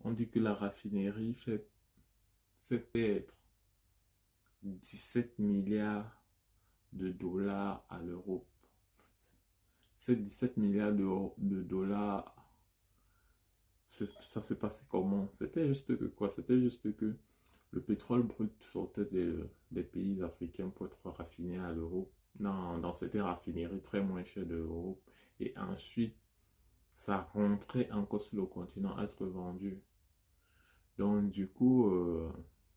On dit que la raffinerie fait perdre 17 milliards de dollars à l'Europe. Ces 17 milliards de dollars, ça se passait comment? C'était juste que quoi? C'était juste que le pétrole brut sortait des pays africains pour être raffiné à l'Europe, dans cette raffinerie très moins chère de l'Europe. Et ensuite, ça rentrait encore sur le continent à être vendu. Donc, du coup,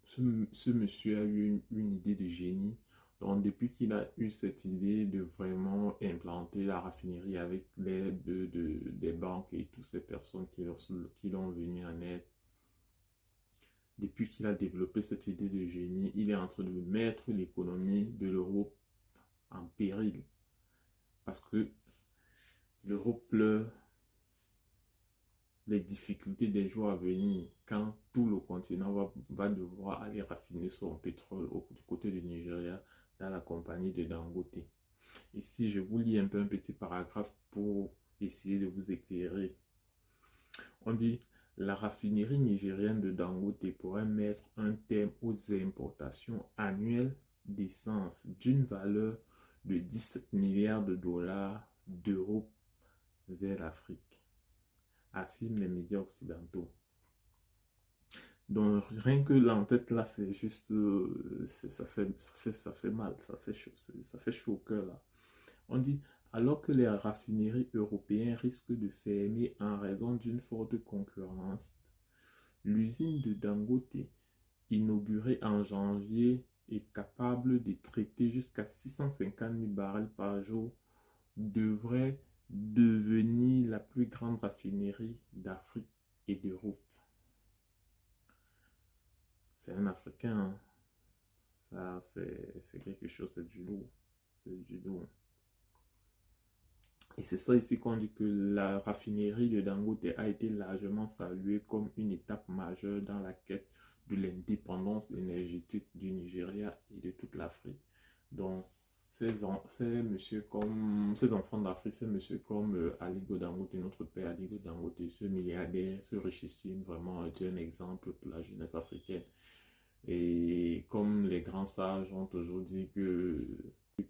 ce monsieur a eu une idée de génie. Donc, depuis qu'il a eu cette idée de vraiment implanter la raffinerie avec l'aide des banques et toutes ces personnes qui l'ont venu en aide, depuis qu'il a développé cette idée de génie, il est en train de mettre l'économie de l'Europe en péril. Parce que l'Europe pleure les difficultés des jours à venir quand tout le continent va devoir aller raffiner son pétrole du côté du Nigeria dans la compagnie de Dangote. Ici, je vous lis un petit paragraphe pour essayer de vous éclairer. On dit, la raffinerie nigérienne de Dangote pourrait mettre un terme aux importations annuelles d'essence d'une valeur de 17 milliards de dollars d'euros vers l'Afrique, affirment les médias occidentaux. Donc rien que là en tête là, c'est juste, ça fait mal, ça fait chaud au cœur là. On dit, alors que les raffineries européennes risquent de fermer en raison d'une forte concurrence, l'usine de Dangote, inaugurée en janvier, est capable de traiter jusqu'à 650 000 barils par jour, devrait devenir la plus grande raffinerie d'Afrique et d'Europe. C'est un Africain, hein. Ça, c'est quelque chose, c'est du lourd. C'est du lourd. Et c'est ça ici qu'on dit que la raffinerie de Dangote a été largement saluée comme une étape majeure dans la quête de l'indépendance énergétique du Nigeria et de toute l'Afrique. Donc, ces enfants d'Afrique, ces monsieur comme Aliko Dangote, notre père Aliko Dangote, ce milliardaire, ce richissime, vraiment est un exemple pour la jeunesse africaine. Et comme les grands sages ont toujours dit que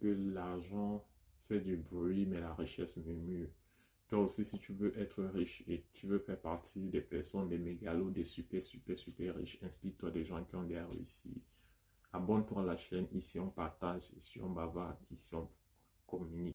l'argent fait du bruit, mais la richesse murmure. Toi aussi, si tu veux être riche et tu veux faire partie des personnes, des mégalos, des super riches, inspire-toi des gens qui ont déjà réussi. Abonne-toi à la chaîne, ici on partage, ici on bavarde, ici on communique.